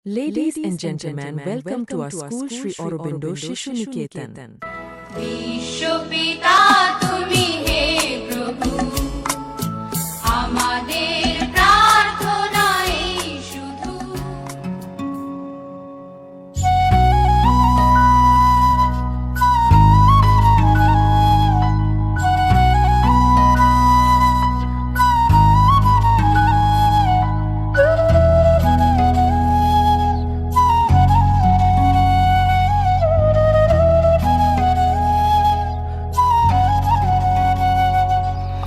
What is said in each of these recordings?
Ladies and gentlemen, welcome to our school Shri Aurobindo Shishu Niketan. বিশ্বপিতা তুমি হে প্রভু, আমাদের প্রার্থনা এই শুধু।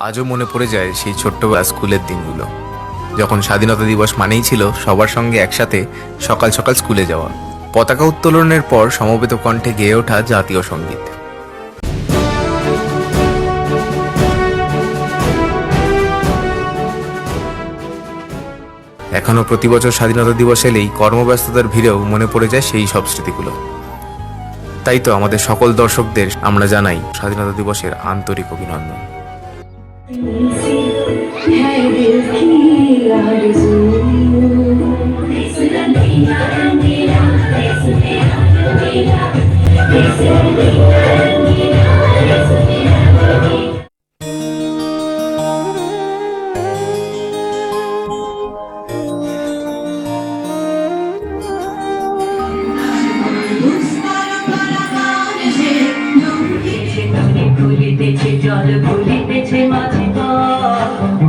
আজও মনে পড়ে যায় সেই ছোট্টবেলা স্কুলের দিনগুলো, যখন স্বাধীনতা দিবস মানেই ছিল সবার সঙ্গে একসাথে সকাল সকাল স্কুলে যাওয়া, পতাকা উত্তোলনের পর সমবেত কণ্ঠে গেয়ে ওঠা জাতীয় সঙ্গীত। এখনো প্রতি বছর স্বাধীনতা দিবস এলেই কর্মব্যস্ততার ভিড়েও মনে পড়ে যায় সেই সব স্মৃতিগুলো। তাই তো আমাদের সকল দর্শকদের আমরা জানাই স্বাধীনতা দিবসের আন্তরিক অভিনন্দন। জল ভুলিতেছে মাঝে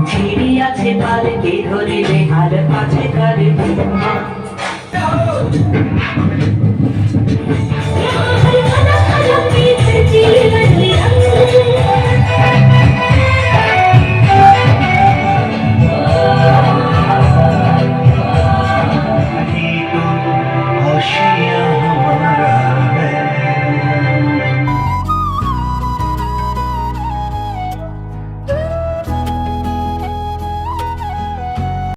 ছিড়ি আছে পালকে ধরিলে হার পাছে কারে